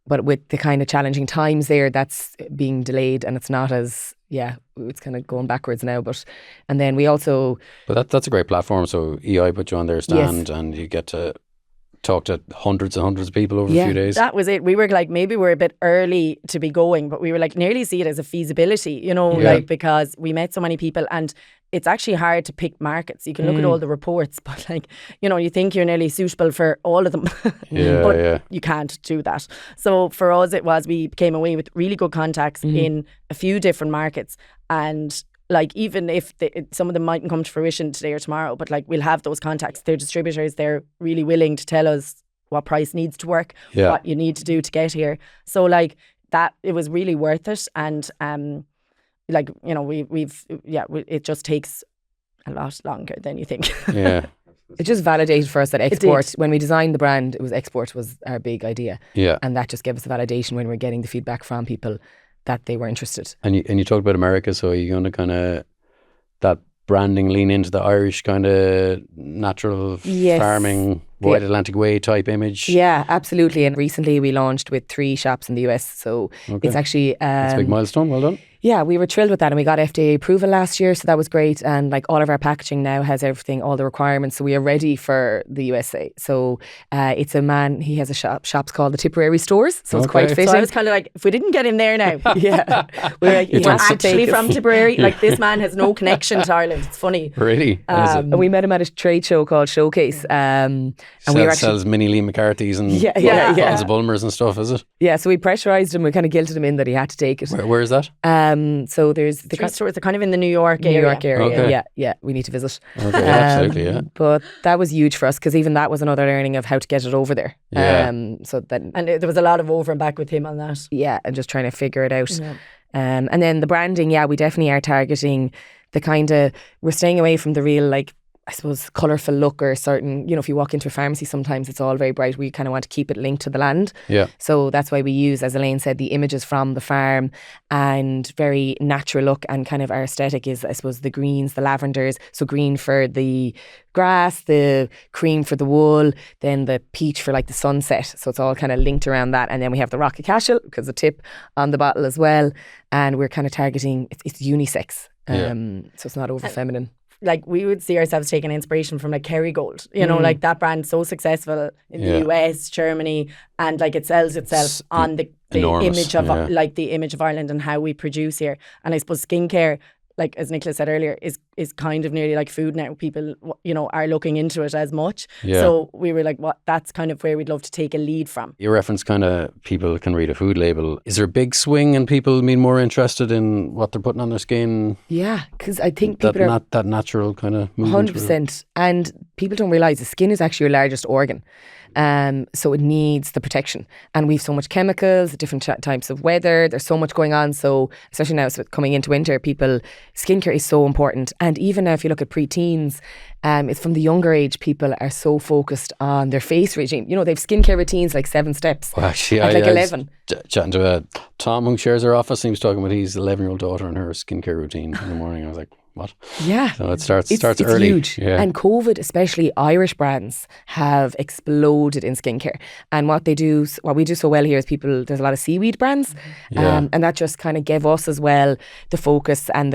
But with the kind of challenging times there, that's being delayed, and it's not as, it's kind of going backwards now. And then we also... But that's a great platform. So EI put you on their stand, and you get to talk to hundreds and hundreds of people over a few days. That was it. We were like, maybe we're a bit early to be going, but we were like, nearly see it as a feasibility, like, because we met so many people, and it's actually hard to pick markets. You can look at all the reports, but like, you think you're nearly suitable for all of them. But you can't do that. So for us, it was, we came away with really good contacts in a few different markets. And like, even if some of them mightn't come to fruition today or tomorrow, but like, we'll have those contacts. They're distributors. They're really willing to tell us what price needs to work, what you need to do to get here. So like that, it was really worth it. And like, it just takes a lot longer than you think. It just validated for us that export, when we designed the brand, it was export was our big idea. And that just gave us the validation when we're getting the feedback from people that they were interested. And you talked about America, so are you going to kind of, that branding lean into the Irish kind of natural farming, White Atlantic Way type image? Yeah, absolutely. And recently we launched with 3 shops in the US, so it's actually... That's a big milestone, well done. Yeah, we were thrilled with that, and we got FDA approval last year, so that was great. And like, all of our packaging now has everything, all the requirements, so we are ready for the USA. So it's a man, he has a shops called the Tipperary Stores, so it's quite fitting. So I was kind of like, if we didn't get him there now. We were like, he's actually from Tipperary. Like, this man has no connection to Ireland. It's funny. Really? And we met him at a trade show called Showcase. And we were actually... sells mini Lee McCarthy's and bottles of Bulmers and stuff, is it? Yeah, so we pressurised him, we kind of guilted him in that he had to take it. Where is that? So there's the stores. They're kind of in the New York area. Okay. Yeah, we need to visit. Okay, absolutely, yeah. But that was huge for us, because even that was another learning of how to get it over there. And there was a lot of over and back with him on that. Yeah, and just trying to figure it out. And then the branding, we definitely are targeting the kind of, we're staying away from the real, like, I suppose, colourful look, or certain, if you walk into a pharmacy, sometimes it's all very bright. We kind of want to keep it linked to the land. So that's why we use, as Elaine said, the images from the farm, and very natural look. And kind of our aesthetic is, I suppose, the greens, the lavenders. So green for the grass, the cream for the wool, then the peach for like the sunset. So it's all kind of linked around that. And then we have the rocket cashel, because the tip on the bottle as well. And we're kind of targeting, it's unisex. So it's not over feminine. like we would see ourselves taking inspiration from like Kerrygold, you know, like that brand so successful in the US, Germany, and like it sells itself on the image of like the image of Ireland and how we produce here. And I suppose skincare, like as Nicola said earlier, is kind of nearly like food now. People, you know, are looking into it as much. So we were like, that's kind of where we'd love to take a lead from. You reference kind of people can read a food label. Is there a big swing in people being more interested in what they're putting on their skin? Yeah, because I think people are that natural kind of movement. 100%. And people don't realise the skin is actually your largest organ. So it needs the protection, and we've so much chemicals, different types of weather, there's so much going on. So especially now, so coming into winter, skincare is so important. And even now if you look at preteens, it's from the younger age, people are so focused on their face regime. You know, they have skincare routines like 7 steps well, actually, at like 11. Chatting to Tom, who shares our office, he was talking about his 11-year-old daughter and her skincare routine in the morning. I was like, what? Yeah. So it starts it's early. Huge. Yeah. And COVID, especially Irish brands, have exploded in skincare. And what we do so well here is there's a lot of seaweed brands. And that just kind of gave us as well the focus and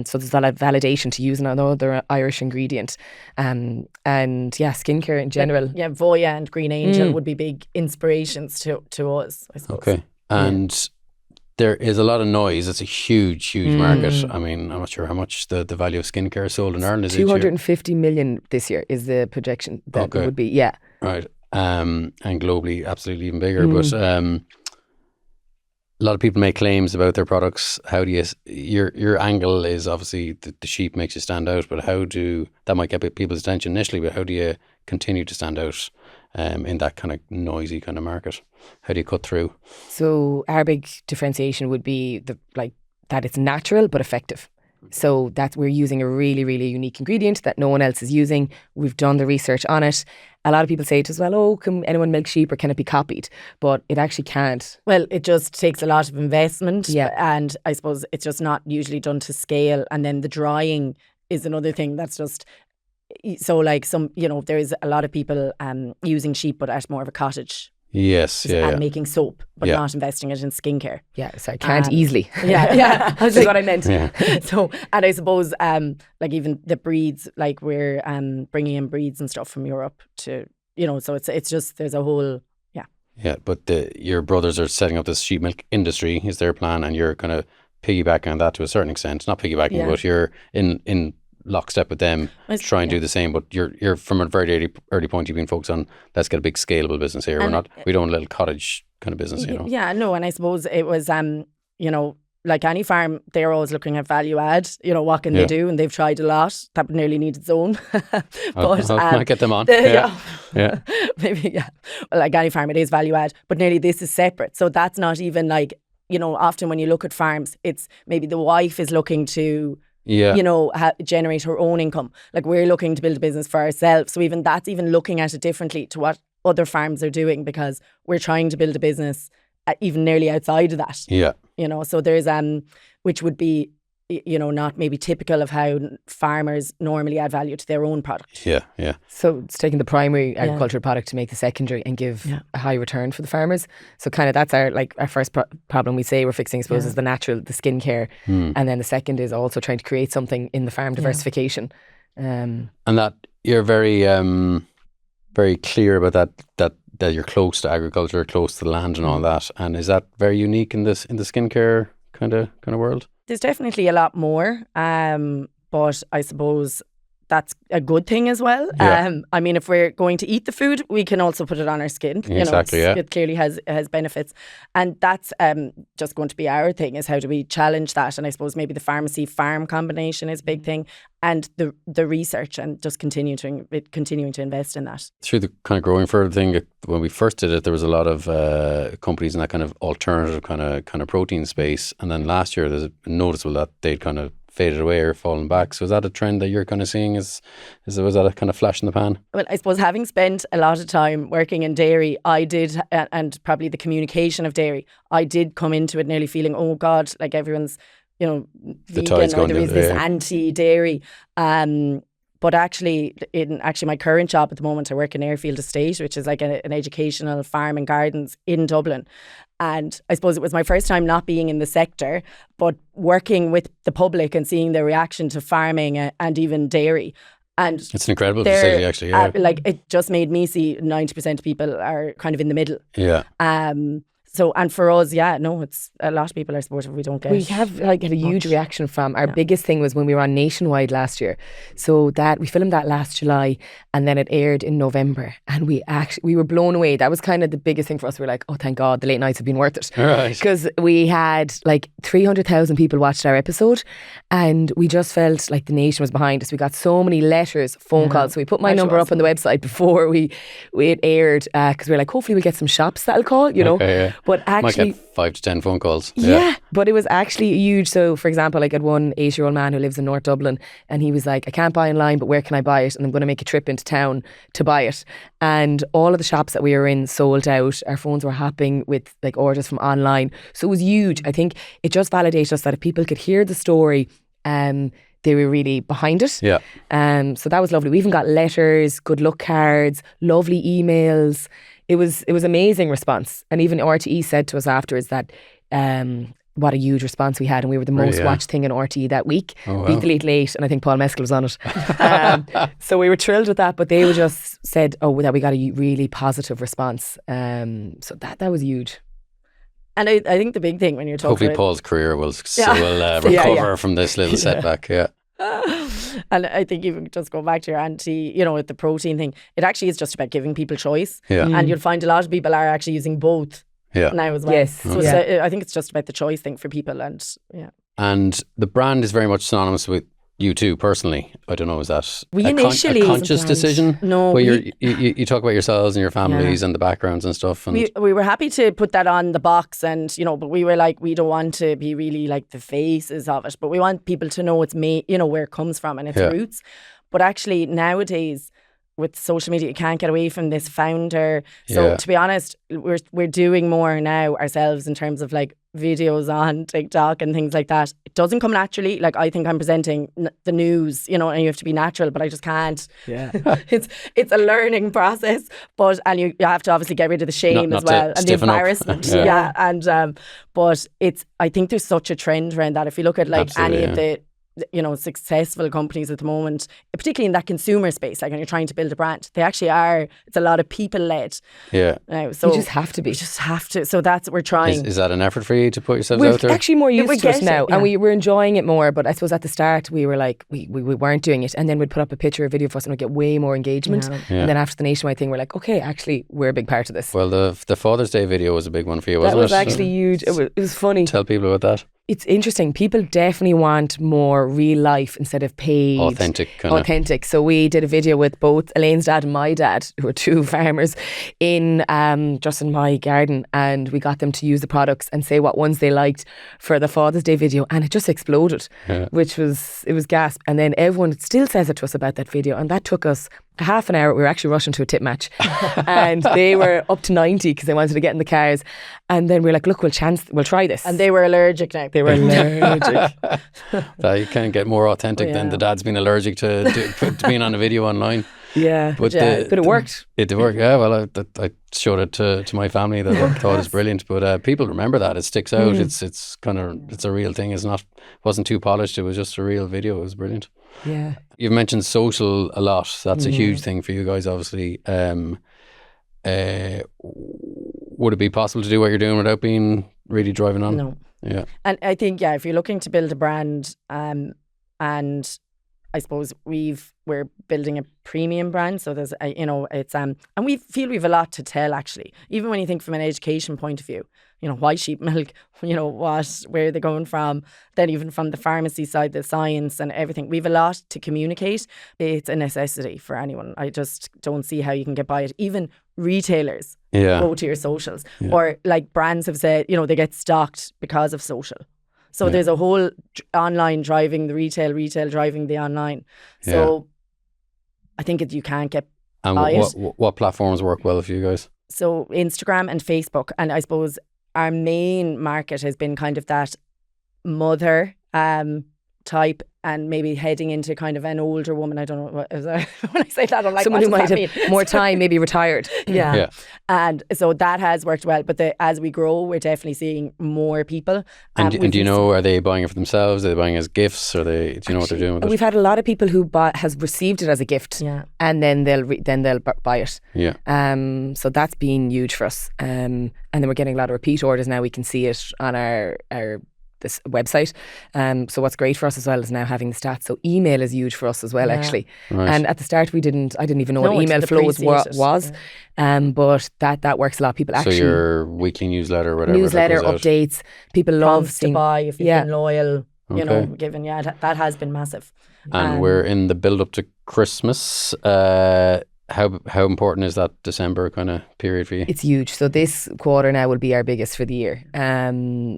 so there's a lot of validation to use another Irish ingredient. And skincare in general. Yeah, Voya and Green Angel would be big inspirations to us, I suppose. Okay. And there is a lot of noise. It's a huge market. I mean, I'm not sure how much the value of skincare is sold in Ireland is 250 million this year is the projection that it would be. Yeah. Right. And globally, absolutely even bigger. But a lot of people make claims about their products. How do you? Your angle is obviously the sheep makes you stand out, but that might get people's attention initially. But how do you continue to stand out in that kind of noisy kind of market? How do you cut through? So our big differentiation would be that it's natural but effective. So that we're using a really, really unique ingredient that no one else is using. We've done the research on it. A lot of people say to us, well, can anyone milk sheep or can it be copied? But it actually can't. Well, it just takes a lot of investment. Yeah. And I suppose it's just not usually done to scale. And then the drying is another thing that's just... So like there is a lot of people using sheep but at more of a cottage. Yes, and making soap, but not investing it in skincare. Yeah, so I can't easily. Yeah. That's what I meant. Yeah. So, and I suppose like even the breeds, like we're bringing in breeds and stuff from Europe to, so it's just, there's a whole, Yeah, but your brothers are setting up this sheep milk industry, is their plan, and you're kind of piggybacking on that to a certain extent. Not piggybacking, but you're in lockstep with them, try and do the same. But you're from a very early point, you've been focused on, let's get a big scalable business here. We don't want a little cottage kind of business, Yeah, no, and I suppose it was like any farm, they're always looking at value add. What can they do? And they've tried a lot. That would nearly need its own. But I might get them on. Yeah. Maybe, yeah. Well, like any farm, it is value add, but nearly this is separate. So that's not even like, often when you look at farms, it's maybe the wife is looking to generate her own income. Like we're looking to build a business for ourselves. So even that's even looking at it differently to what other farms are doing, because we're trying to build a business even nearly outside of that. Yeah. So there's which would be not maybe typical of how farmers normally add value to their own product. Yeah, yeah. So it's taking the primary agricultural product to make the secondary and give a high return for the farmers. So kind of that's our first problem we say we're fixing, I suppose, is the skincare. And then the second is also trying to create something in the farm diversification. And that you're very, very clear about that you're close to agriculture, close to the land and all that. And is that very unique in the skincare kind of world? There's definitely a lot more, but I suppose that's a good thing as well. Yeah. I mean, if we're going to eat the food, we can also put it on our skin. Exactly, It clearly has benefits. And that's just going to be our thing, is how do we challenge that? And I suppose maybe the pharmacy-farm combination is a big thing, and the research, and just continuing to invest in that. Through the kind of growing further thing, when we first did it, there was a lot of companies in that kind of alternative kind of protein space. And then last year, there's noticeable that they'd kind of faded away or fallen back. So is that a trend that you're kind of seeing? Was that a kind of flash in the pan? Well, I suppose having spent a lot of time working in dairy, I did, and probably the communication of dairy, I did come into it nearly feeling, oh God, like everyone's, vegan, or there is this anti-dairy. But But actually, in my current job at the moment, I work in Airfield Estate, which is like an educational farm and gardens in Dublin. And I suppose it was my first time not being in the sector, but working with the public and seeing their reaction to farming and even dairy. And it's an incredible facility, actually. Yeah. Like, it just made me see 90% of people are kind of in the middle. Yeah. So, and for us, it's a lot of people are supportive. We don't get. We have had a huge reaction from our biggest thing was when we were on Nationwide last year. So that we filmed that last July, and then it aired in November, and we were blown away. That was kind of the biggest thing for us. We were like, oh, thank God, the late nights have been worth it, right? Because we had like 300,000 people watched our episode, and we just felt like the nation was behind us. We got so many letters, phone calls. So we put my number up on the website before it aired, because we were like, hopefully we'll get some shops that'll call, you know. Okay, yeah. But actually, might get 5 to 10 phone calls. Yeah, but it was actually huge. So, for example, I got one 8-year-old man who lives in North Dublin, and he was like, I can't buy online, but where can I buy it? And I'm going to make a trip into town to buy it. And all of the shops that we were in sold out. Our phones were hopping with like orders from online. So it was huge. I think it just validated us that if people could hear the story, they were really behind it. Yeah. So that was lovely. We even got letters, good luck cards, lovely emails. It was amazing response. And even RTE said to us afterwards that what a huge response we had, and we were the most watched thing in RTE that week. Oh, wow. Beat the Late Late, and I think Paul Mescal was on it. So we were thrilled with that, but they were just said, that we got a really positive response. So that was huge. And I think the big thing when you're talking hopefully about Paul's career will recover from this little setback. Yeah. And I think even just go back to your auntie, with the protein thing, it actually is just about giving people choice. Yeah. And you'll find a lot of people are actually using both now as well. Yes. So I think it's just about the choice thing for people. And the brand is very much synonymous with you too, personally. I don't know, is that initially a conscious decision? No. Where you talk about yourselves and your families and the backgrounds and stuff. And we were happy to put that on the box, and but we were like, we don't want to be really like the faces of it, but we want people to know it's made, where it comes from and its roots. But actually nowadays, with social media, you can't get away from this founder. So to be honest, we're doing more now ourselves in terms of like videos on TikTok and things like that. It doesn't come naturally. Like, I think I'm presenting the news, and you have to be natural, but I just can't. Yeah. It's a learning process, and you have to obviously get rid of the shame not as well and the embarrassment. And but I think there's such a trend around that. If you look at like Absolutely, any of the successful companies at the moment, particularly in that consumer space, like when you're trying to build a brand, they actually are, it's a lot of people led. Yeah. So you just have to be. You just have to. So that's what we're trying. Is that an effort for you to put yourselves We're out there? actually more used to it now, and we're enjoying it more. But I suppose at the start we were like, we weren't doing it, and then we'd put up a picture or video for us and we'd get way more engagement. Yeah. And then after the Nationwide thing, we're like, okay, actually we're a big part of this. Well, the Father's Day video was a big one for you, wasn't it? That was actually huge. It was funny. Tell people about that. It's interesting. People definitely want more real life instead of paid. Authentic. So we did a video with both Elaine's dad and my dad, who are two farmers, in just in my garden, and we got them to use the products and say what ones they liked for the Father's Day video, and it just exploded, which was gasp. And then everyone still says it to us about that video, and that took us half an hour. We were actually rushing to a tip match and they were up to 90 because they wanted to get in the cars, and then we were like, look, we'll try this, and they were allergic now. They were allergic. You can't get more authentic than the dad's been allergic to being on a video online. Yeah, but it worked. It worked. Yeah, well, I showed it to my family that I thought it was brilliant. But people remember that, it sticks out. It's a real thing. Wasn't too polished. It was just a real video. It was brilliant. Yeah. You've mentioned social a lot. That's a huge thing for you guys, obviously. Would it be possible to do what you're doing without being really driving on? No. Yeah. And I think, if you're looking to build a brand, and I suppose we're building a premium brand, so there's it's and we feel we've a lot to tell, actually, even when you think from an education point of view, why sheep milk, where they're going from, then even from the pharmacy side, the science and everything, we've a lot to communicate. It's a necessity for anyone. I just don't see how you can get by it. Even retailers go to your socials, or like brands have said, they get stocked because of social. So there's a whole online driving the retail driving the online. So I think you can't get by it. What platforms work well for you guys? So Instagram and Facebook, and I suppose our main market has been kind of that mother type and maybe heading into kind of an older woman. I don't know what is that, when I say that, I'm like, Someone what who does might that have mean? more time, maybe retired. Yeah. And so that has worked well. But as we grow, we're definitely seeing more people. And do you know, are they buying it for themselves? Are they buying it as gifts? Do you know what they're doing with it? We've had a lot of people who has received it as a gift, and then they'll buy it. Yeah. So that's been huge for us. And then we're getting a lot of repeat orders now. We can see it on our this website. So what's great for us as well is now having the stats. So email is huge for us as well, actually. Right. And at the start I didn't even know what email flows was. But that works a lot. People actually. So your weekly newsletter or whatever. Newsletter updates. People love to buy if you've been loyal. Okay. You know, given that has been massive. And we're in the build up to Christmas. How important is that December kind of period for you? It's huge. So this quarter now will be our biggest for the year.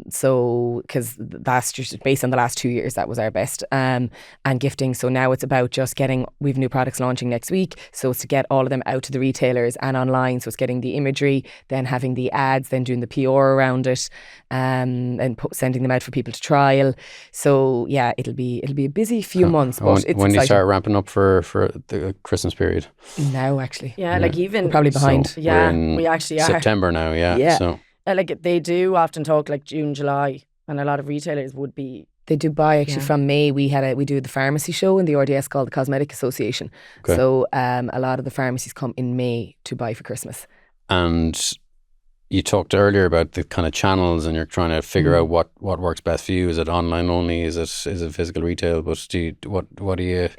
So because that's just based on the last 2 years, that was our best. And gifting. So now it's about just we've new products launching next week. So it's to get all of them out to the retailers and online. So it's getting the imagery, then having the ads, then doing the PR around it, and sending them out for people to trial. So yeah, it'll be a busy few months. But it's when do you exciting. start ramping up for the Christmas period? Now, actually. Yeah, like even... We're probably behind. So yeah, we actually are. September now, yeah. So. Like they do often talk like June, July, and a lot of retailers would be... They do buy actually from May. We do the pharmacy show in the RDS called the Cosmetic Association. Okay. So a lot of the pharmacies come in May to buy for Christmas. And you talked earlier about the kind of channels, and you're trying to figure out what works best for you. Is it online only? Is it physical retail? But what are you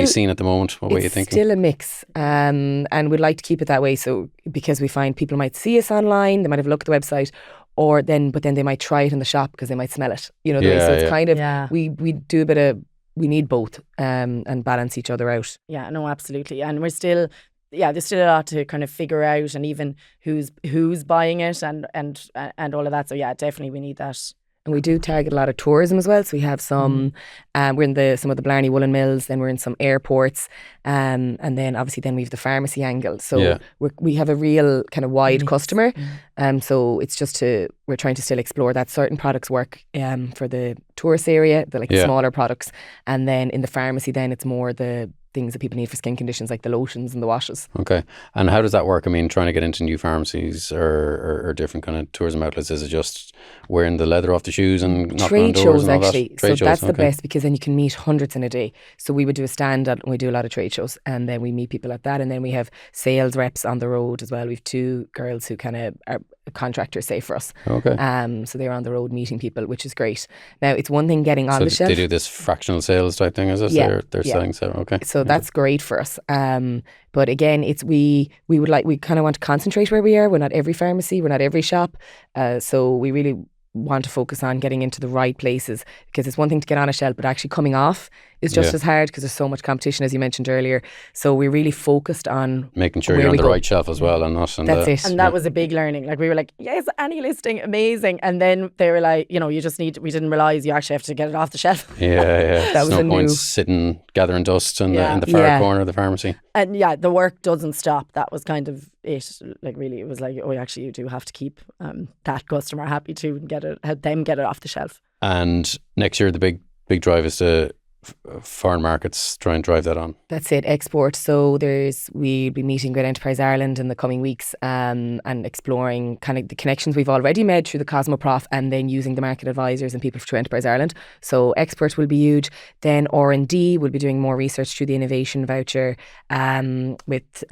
seeing at the moment? What were you thinking? It's still a mix, and we'd like to keep it that way. So because we find people might see us online, they might have looked at the website, but then they might try it in the shop because they might smell it. You know, so it's kind of we do a bit of, we need both and balance each other out. Yeah, no, absolutely, and we're still. Yeah, there's still a lot to kind of figure out, and even who's buying it and all of that. So yeah, definitely we need that. And we do target a lot of tourism as well. So we have some, we're in some of the Blarney Woolen Mills, then we're in some airports, and then obviously then we have the pharmacy angle. So we have a real kind of wide customer. So it's just we're trying to still explore that. Certain products work for the tourist area, the smaller products, and then in the pharmacy then it's more the things that people need for skin conditions like the lotions and the washes. Okay. And how does that work? I mean, trying to get into new pharmacies or different kind of tourism outlets, is it just wearing the leather off the shoes and knocking on trade doors shows and all actually. That? So that's the best, because then you can meet hundreds in a day. So we would do a stand and we do a lot of trade shows, and then we meet people at that, and then we have sales reps on the road as well. We have 2 girls who kind of are contractors, say, for us. Okay. So they're on the road meeting people, which is great. Now it's one thing getting on the shelf. They do this fractional sales type thing, is it? Yeah. They're selling, so okay. So that's great for us. But again, it's we kind of want to concentrate where we are. We're not every pharmacy, we're not every shop. So we really want to focus on getting into the right places, because it's one thing to get on a shelf, but actually coming off is just as hard, because there's so much competition, as you mentioned earlier. So we're really focused on making sure you're on the right shelf as well, and not on that's it. And that was a big learning. Like we were like, yes, any listing, amazing, and then they were like, we didn't realise you actually have to get it off the shelf. That was no point sitting gathering dust in the far corner of the pharmacy. And the work doesn't stop. That was kind of it. Like really, it was like, actually you do have to keep that customer happy too, and help them get it off the shelf. And next year the big drive is to foreign markets, try and drive that on. That's it, export. So we'll be meeting with Enterprise Ireland in the coming weeks, and exploring kind of the connections we've already made through the Cosmoprof, and then using the market advisors and people through Enterprise Ireland. So export will be huge. Then R&D will be doing more research through the innovation voucher with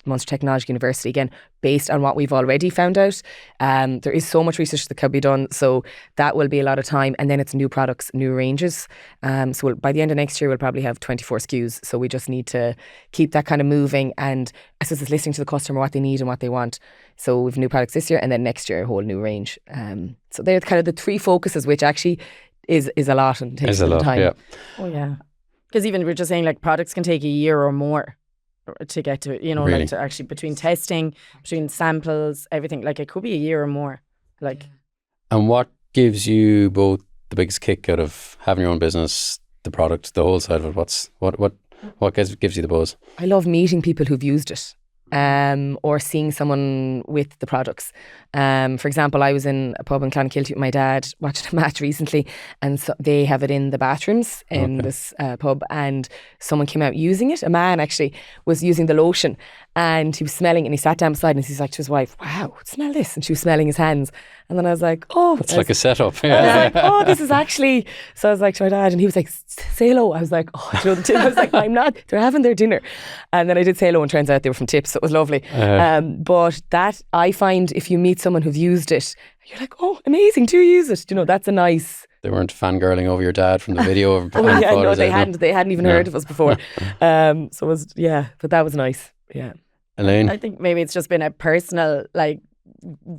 Munster Technological University, again based on what we've already found out. There is so much research that can be done, so that will be a lot of time. And then it's new products, new ranges. So by the end of next year, we'll probably have 24 SKUs. So we just need to keep that kind of moving, and I suppose it's listening to the customer, what they need and what they want. So we've new products this year, and then next year a whole new range. So they're kind of the 3 focuses, which actually is a lot and takes a lot of time. Yeah. Oh yeah, because even we're just saying like products can take a year or more to get to it, really? Like to actually between testing, between samples, everything, like it could be a year or more. Like, and what gives you both the biggest kick out of having your own business, the product, the whole side of it? What gives you the buzz? I love meeting people who've used it. or seeing someone with the products. For example, I was in a pub in Clonakilty with my dad watching a match recently, and so they have it in the bathrooms in this pub, and someone came out using it. A man actually was using the lotion, and he was smelling it, and he sat down beside, and he's like to his wife, "Wow, smell this," and she was smelling his hands. And then I was like, "Oh, it's like a setup." I was like, "Oh, this is actually." So I was like to my dad, and he was like, "Say hello." I was like, "Oh, I was like, I'm not. They're having their dinner," and then I did say hello, and turns out they were from Tips, so it was lovely. But that, I find, if you meet someone who've used it, you're like, "Oh, amazing! Do you use it?" You know, that's a nice. They weren't fangirling over your dad from the video. Of no, they hadn't. They hadn't even heard of us before. So it was, but that was nice. Yeah, Elaine, I think maybe it's just been a personal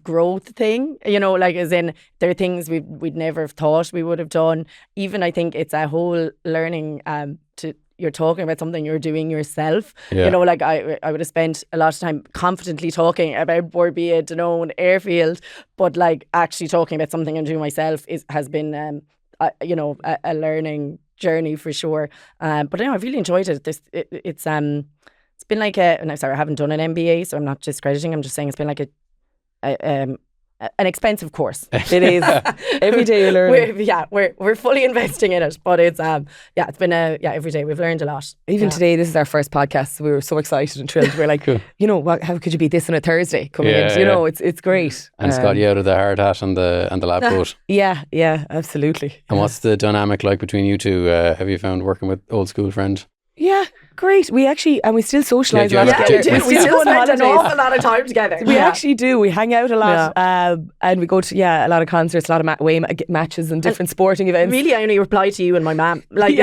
growth thing, like as in there are things we'd never have thought we would have done. Even I think it's a whole learning you're talking about something you're doing yourself. I would have spent a lot of time confidently talking about Borbia, Danone, Airfield, but actually talking about something I'm doing myself has been a learning journey for sure. But I've really enjoyed it. It's been and I'm sorry, I haven't done an MBA, so I'm not discrediting. I'm just saying it's been like an expensive course. It is. Every day you learn. We're fully investing in it, but it's it's been every day we've learned a lot. Even today, this is our first podcast, so we were so excited and thrilled. We're like, how could you beat this on a Thursday coming in? It's great. And it's got you out of the hard hat and the lab coat. Yeah, absolutely. And what's the dynamic like between you two? Have you found working with old school friend? Yeah, great. We actually, and we still socialise Yeah, a lot together. We still spend an awful lot of time together. We actually do. We hang out a lot, and we go to a lot of concerts, a lot of away matches and different sporting events. Really, I only reply to you and my mum, every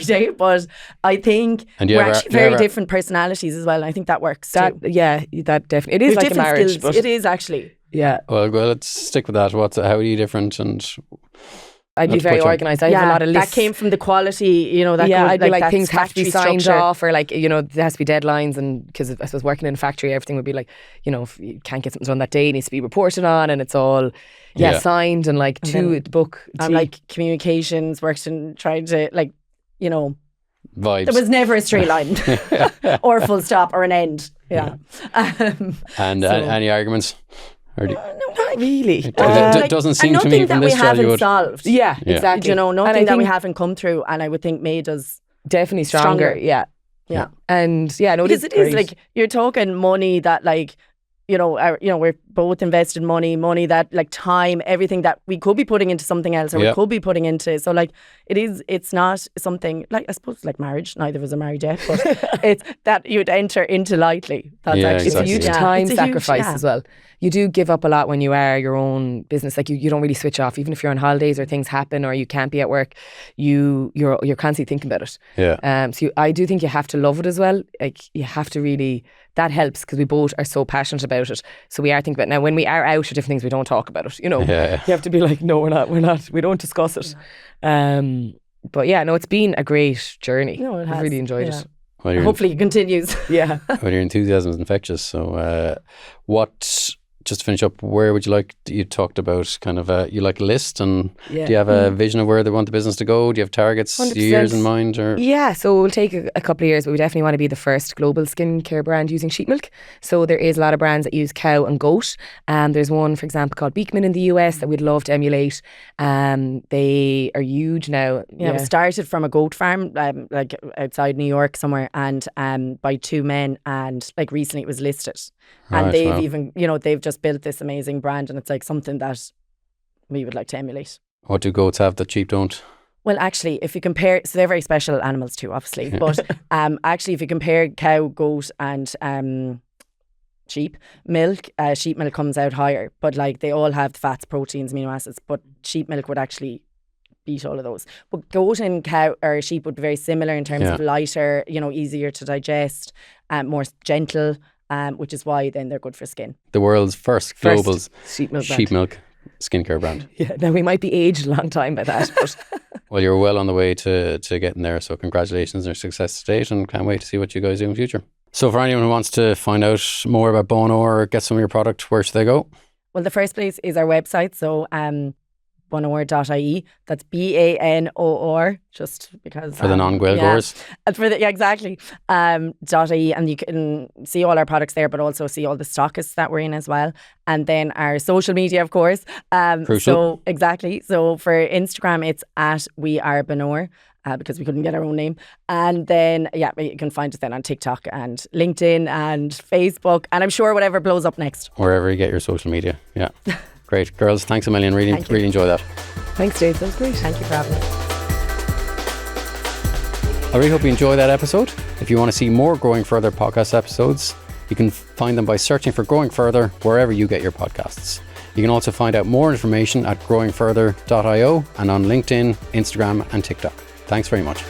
day. But I think we're actually very different personalities as well. And I think that works too. That definitely. It is like a marriage. Skills. It is actually. Yeah. Well, let's stick with that. How are you different? And I'd be very organised. I have a lot of lists. That came from the quality, I'd be like things have to be signed structure. off, or there has to be deadlines, and because I suppose working in a factory, everything would be like, if you can't get something done that day, it needs to be reported on, and it's all signed and to book. I'm communications, worked in trying to vibes. There was never a straight line or a full stop or an end. Yeah. And any arguments? No, not really. It doesn't seem to me from this that we haven't job solved. Yeah, exactly. Nothing that we haven't come through, and I would think made us definitely stronger. Yeah. And because it is like you're talking money that we're both invested money that time, everything that we could be putting into something else or we could be putting into. So it's not something I suppose marriage. Neither of us are married yet, but it's that you'd enter into lightly. That's actually it's a huge time sacrifice as well. You do give up a lot when you are your own business. You don't really switch off, even if you're on holidays or things happen or you can't be at work. You're constantly thinking about it. Yeah. So I do think you have to love it as well. You have to really. That helps because we both are so passionate about it. So we are thinking about it. Now when we are out or different things, we don't talk about it. You have to be like, no, we're not. We don't discuss it. But it's been a great journey. No, it has. I've really enjoyed it. Well, hopefully it continues. Yeah. Well, your enthusiasm is infectious. So just to finish up, where would you like, you talked about kind of you like a list, and do you have a vision of where they want the business to go? Do you have targets, 100%. years in mind? Or so we'll take a couple of years, but we definitely want to be the first global skincare brand using sheep milk. So there is a lot of brands that use cow and goat. There's one, for example, called Beekman in the US that we'd love to emulate. They are huge now. We started from a goat farm outside New York somewhere, and by two men, and recently it was listed. And they've even, they've just built this amazing brand, and it's something that we would like to emulate. What do goats have that sheep don't? Well, actually, if you compare, so they're very special animals too, obviously. But actually, if you compare cow, goat, and sheep milk comes out higher. But they all have the fats, proteins, amino acids. But sheep milk would actually beat all of those. But goat and cow or sheep would be very similar in terms of lighter, easier to digest, more gentle. Which is why then they're good for skin. The world's first global sheep milk skincare brand. Yeah, now we might be aged a long time by that, but well, you're well on the way to getting there. So congratulations on your success to date, and can't wait to see what you guys do in the future. So for anyone who wants to find out more about Banór or get some of your product, where should they go? Well, the first place is our website. So Banór.ie. That's BANOR, just because For the non-Gael goers. Exactly. .ie, and you can see all our products there, but also see all the stockists that we're in as well. And then our social media, of course. Crucial. So exactly. So for Instagram, it's at We Are Banór. Because we couldn't get our own name. And then, you can find us then on TikTok and LinkedIn and Facebook. And I'm sure whatever blows up next. Wherever you get your social media. Yeah. Great. Girls, thanks a million. Really enjoy that. Thanks, Dave. That was great. Thank you for having us. I really hope you enjoyed that episode. If you want to see more Growing Further podcast episodes, you can find them by searching for Growing Further wherever you get your podcasts. You can also find out more information at growingfurther.io and on LinkedIn, Instagram and TikTok. Thanks very much.